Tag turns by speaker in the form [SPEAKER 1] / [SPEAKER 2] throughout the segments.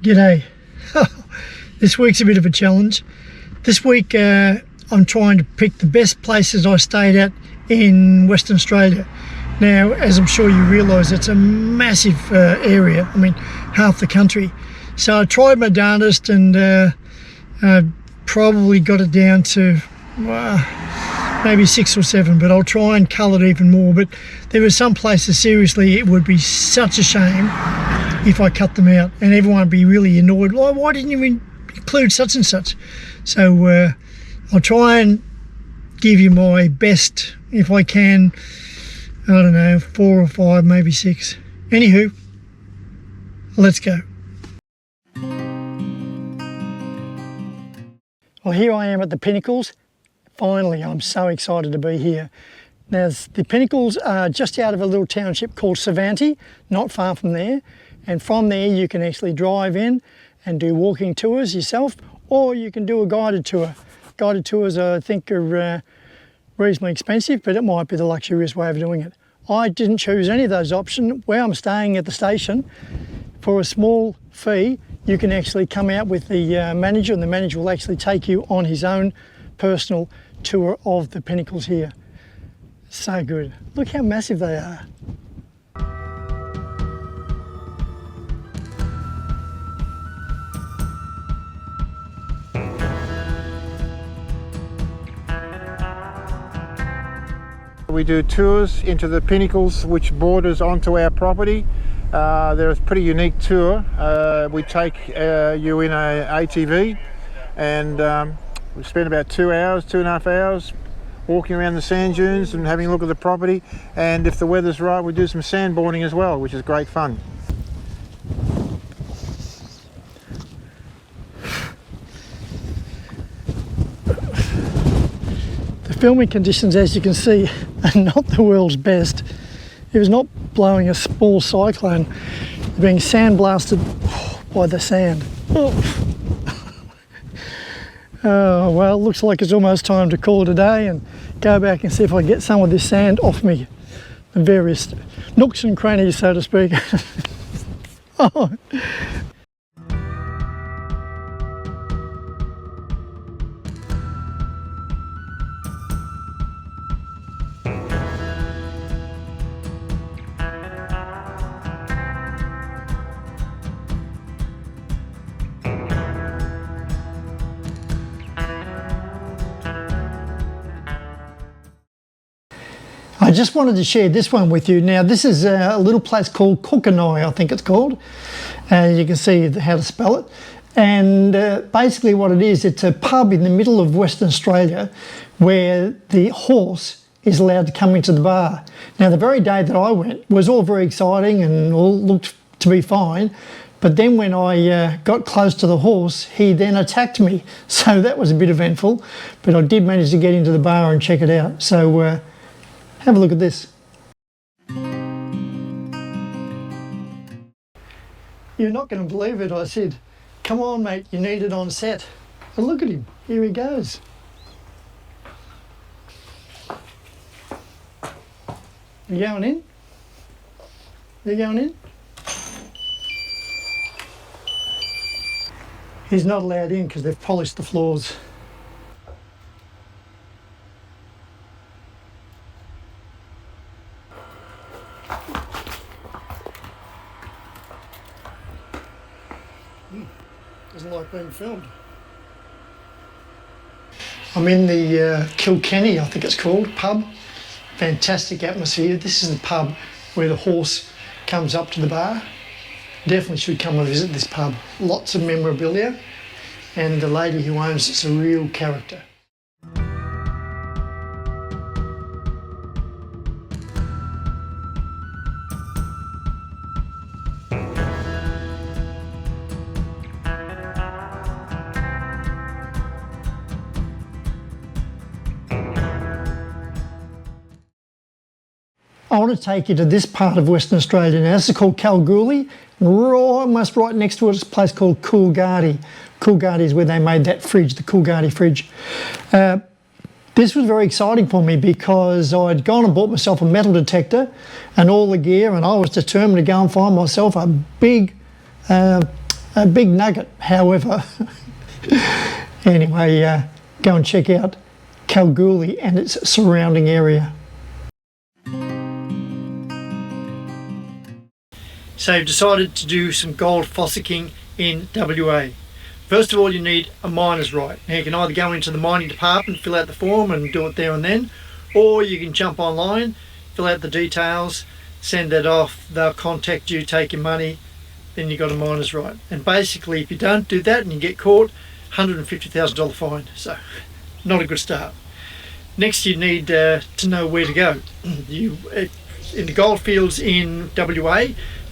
[SPEAKER 1] G'day. This week's a bit of a challenge. This week I'm trying to pick the best places I stayed at in Western Australia. Now, as I'm sure you realise, it's a massive area, I mean half the country. So I tried my darndest and probably got it down to maybe 6 or 7, but I'll try and cull it even more. But there were some places, seriously, it would be such a shame if I cut them out, and everyone would be really annoyed. Why didn't you include such and such? So I'll try and give you my best, if I can, I don't know, 4 or 5, maybe 6. Anywho, let's go. Well, here I am at the Pinnacles. Finally, I'm so excited to be here. Now, the Pinnacles are just out of a little township called Savanti, not far from there. And from there you can actually drive in and do walking tours yourself, or you can do a guided tour. Guided tours I think are reasonably expensive, but it might be the luxurious way of doing it. I didn't choose any of those options. Where I'm staying at the station, for a small fee, you can actually come out with the manager, and the manager will actually take you on his own personal tour of the Pinnacles here. So good. Look how massive they are.
[SPEAKER 2] We do tours into the Pinnacles which borders onto our property. They're a pretty unique tour. We take you in a ATV, and we spend about 2 hours, 2.5 hours walking around the sand dunes and having a look at the property, and if the weather's right we do some sandboarding as well, which is great fun.
[SPEAKER 1] The filming conditions, as you can see, are not the world's best. It was not blowing a small cyclone, being sandblasted by the sand. Oh, well, looks like it's almost time to call it a day and go back and see if I get some of this sand off me. The various nooks and crannies, so to speak. Oh. I just wanted to share this one with you. Now, this is a little place called Kalgoorlie, I think it's called. You can see how to spell it. And basically what it is, it's a pub in the middle of Western Australia where the horse is allowed to come into the bar. Now, the very day that I went was all very exciting and all looked to be fine. But then when I got close to the horse, he then attacked me. So that was a bit eventful. But I did manage to get into the bar and check it out. So have a look at this. You're not going to believe it, I said, come on mate, you need it on set. And look at him, here he goes. You going in? You going in? He's not allowed in because they've polished the floors. Doesn't like being filmed. I'm in the Kilkenny, I think it's called, pub. Fantastic atmosphere. This is the pub where the horse comes up to the bar. Definitely should come and visit this pub. Lots of memorabilia, and the lady who owns it's a real character. I want to take you to this part of Western Australia now. This is called Kalgoorlie, and almost right next to it is a place called Coolgardie. Coolgardie is where they made that fridge, the Coolgardie fridge. This was very exciting for me because I'd gone and bought myself a metal detector and all the gear, and I was determined to go and find myself a big a big nugget, however. Anyway, go and check out Kalgoorlie and its surrounding area. So I've decided to do some gold fossicking in WA. First of all, you need a miner's right. Now you can either go into the mining department, fill out the form and do it there and then, or you can jump online, fill out the details, send that off, they'll contact you, take your money, then you got a miner's right. And basically if you don't do that and you get caught, $150,000 fine. So not a good start. Next you need to know where to go. You in the Goldfields in WA,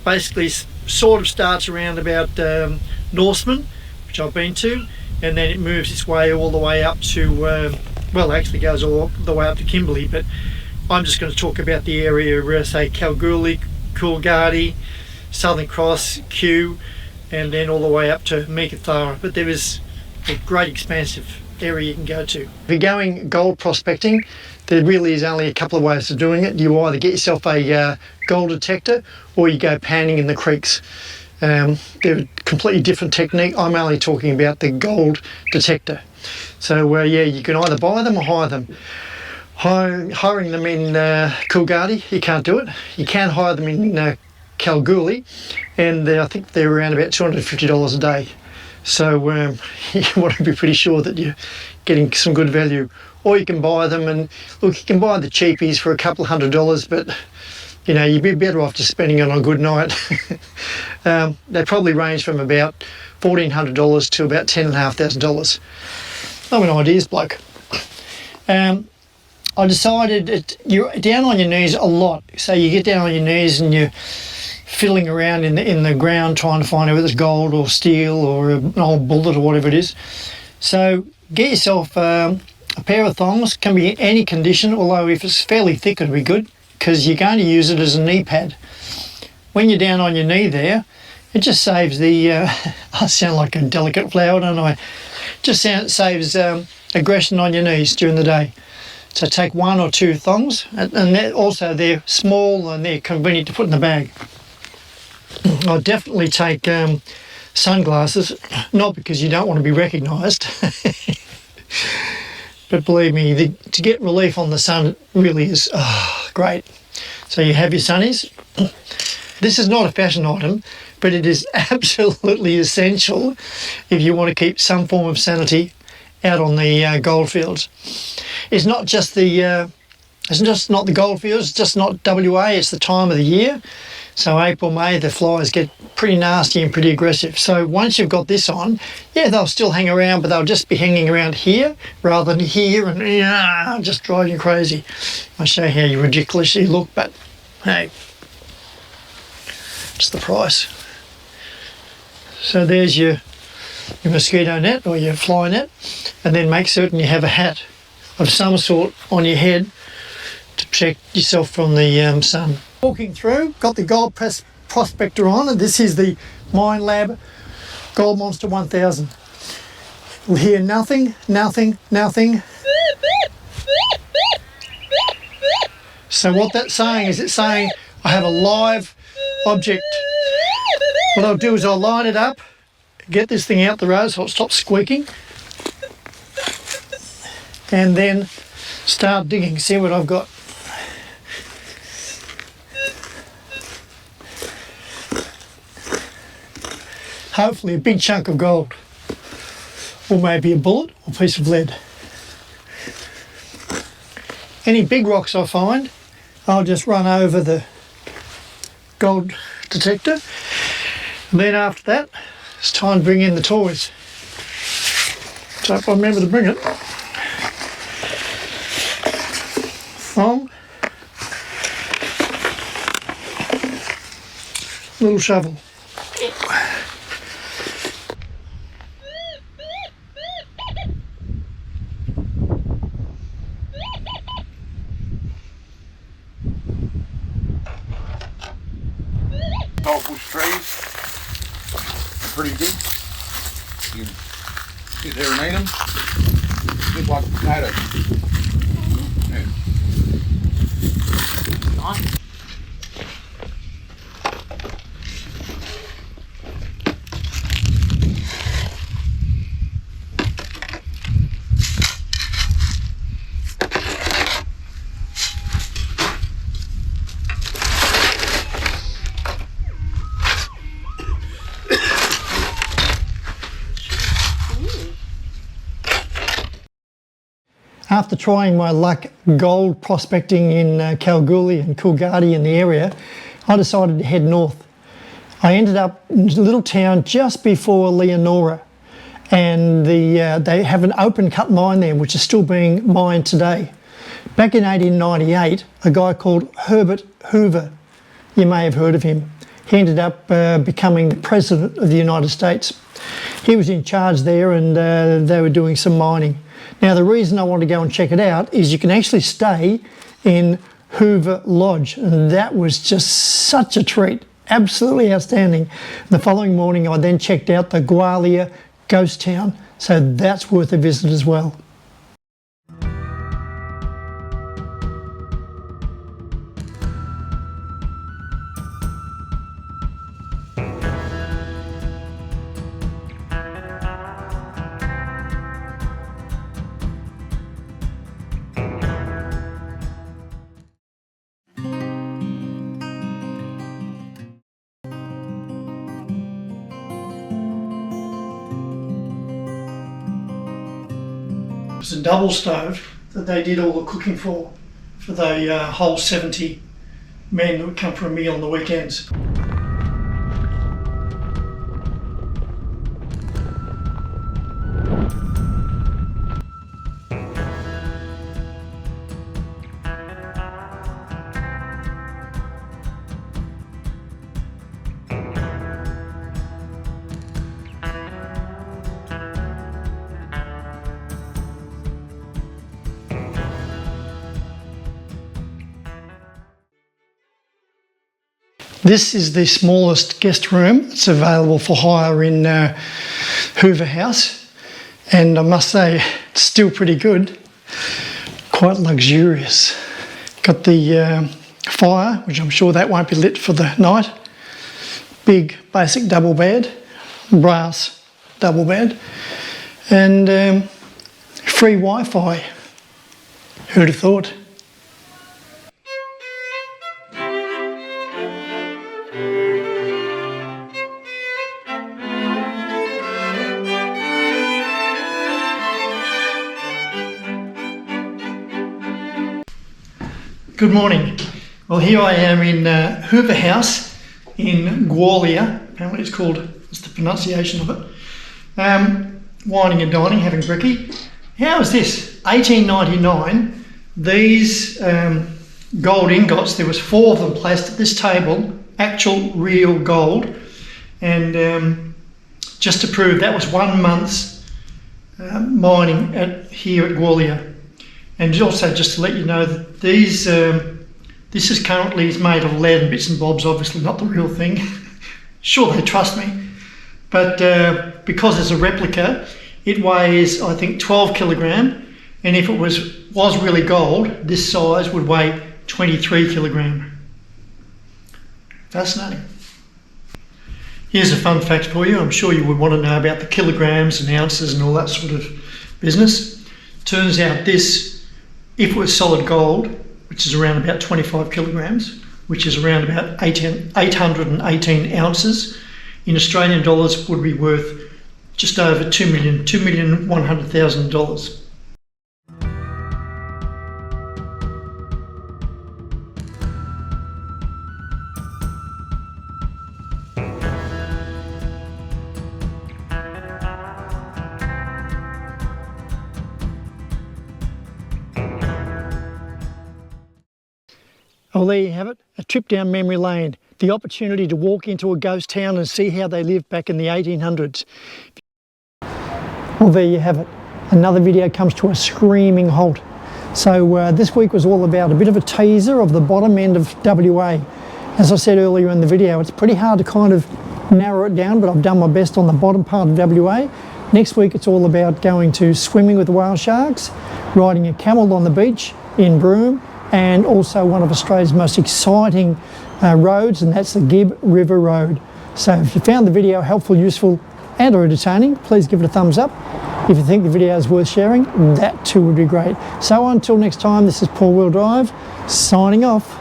[SPEAKER 1] basically sort of starts around about Norseman, which I've been to, and then it moves its way all the way up to well, actually goes all the way up to Kimberley, but I'm just going to talk about the area, say Kalgoorlie, Coolgardie, Southern Cross, Kew, and then all the way up to Meekatharra. But there is a great expansive area you can go to. If you're going gold prospecting, there really is only a couple of ways of doing it. You either get yourself a gold detector or you go panning in the creeks. They're a completely different technique. I'm only talking about the gold detector. So yeah, you can either buy them or hire them. Hiring them in Coolgardie, you can't do it. You can hire them in Kalgoorlie, and I think they're around about $250 a day. So you want to be pretty sure that you're getting some good value. Or you can buy them, and look, you can buy the cheapies for a couple of $100s, but you know, you'd be better off just spending it on a good night. They probably range from about $1,400 to about $10,500. I'm an ideas bloke. I decided you're down on your knees a lot. So you get down on your knees and you're fiddling around in the ground trying to find out whether it's gold or steel or an old bullet or whatever it is. So get yourself a pair of thongs. Can be any condition, although if it's fairly thick it'll be good, because you're going to use it as a knee pad. When you're down on your knee there, it just saves the, I sound like a delicate flower, don't I? Just saves aggression on your knees during the day. So take one or two thongs, and also they're small and they're convenient to put in the bag. I'll definitely take sunglasses, not because you don't want to be recognised, but believe me, to get relief on the sun really is great. So you have your sunnies. This is not a fashion item, but it is absolutely essential if you want to keep some form of sanity out on the goldfields. It's not just the goldfields, it's just not WA, it's the time of the year. So April, May, the flies get pretty nasty and pretty aggressive. So once you've got this on, yeah, they'll still hang around, but they'll just be hanging around here rather than here, and just drive you crazy. I'll show you how you ridiculously look, but hey, it's the price. So there's your mosquito net or your fly net, and then make certain you have a hat of some sort on your head to protect yourself from the sun. Walking through, got the gold prospector on, and this is the Mine Lab Gold Monster 1000. You'll hear nothing, nothing, nothing. So what that's saying is, it's saying I have a live object. What I'll do is I'll line it up, get this thing out the road so it stops squeaking, and then start digging. See what I've got. Hopefully a big chunk of gold, or maybe a bullet or piece of lead. Any big rocks I find, I'll just run over the gold detector, and then after that it's time to bring in the toys. So if I remember to bring it, thong, little shovel.
[SPEAKER 3] Goldfields trees are pretty good. You can sit there and eat them, just like potatoes. Yeah. Nice.
[SPEAKER 1] After trying my luck gold prospecting in Kalgoorlie and Coolgardie in the area, I decided to head north. I ended up in a little town just before Leonora, and they have an open cut mine there which is still being mined today. Back in 1898, a guy called Herbert Hoover, you may have heard of him, he ended up becoming the President of the United States. He was in charge there, and they were doing some mining. Now, the reason I want to go and check it out is you can actually stay in Hoover Lodge, and that was just such a treat, absolutely outstanding. The following morning I then checked out the Gwalia ghost town, so that's worth a visit as well. It was a double stove that they did all the cooking for the whole 70 men that would come for a meal on the weekends. This is the smallest guest room that's available for hire in Hoover House, and I must say it's still pretty good, quite luxurious. Got the fire, which I'm sure that won't be lit for the night, big basic double bed, brass double bed, and free Wi-Fi. Who'd have thought? Good morning. Well, here I am in Hoover House in Gwalia. Apparently it's the pronunciation of it. Wining and dining, having brekkie. How is this? 1899, these gold ingots, there was 4 of them placed at this table, actual real gold. And just to prove that was 1 month's mining here at Gwalia. And also just to let you know that this is currently made of lead and bits and bobs, obviously not the real thing. Sure, they trust me. But because it's a replica, it weighs, I think, 12 kilogram. And if it was really gold, this size would weigh 23 kilogram. Fascinating. Here's a fun fact for you. I'm sure you would want to know about the kilograms and ounces and all that sort of business. Turns out this, if it was solid gold, which is around about 25 kilograms, which is around about 818 ounces, in Australian dollars would be worth just over $2,100,000. Well, there you have it, a trip down memory lane, the opportunity to walk into a ghost town and see how they lived back in the 1800s. Well, there you have it. Another video comes to a screaming halt. So this week was all about a bit of a teaser of the bottom end of WA. As I said earlier in the video, it's pretty hard to kind of narrow it down, but I've done my best on the bottom part of WA. Next week it's all about going to swimming with whale sharks, riding a camel on the beach in Broome, and also one of Australia's most exciting roads, and that's the Gibb River Road. So if you found the video helpful, useful and or entertaining, please give it a thumbs up. If you think the video is worth sharing, that too would be great. So until next time, this is Paul Wheel Drive, signing off.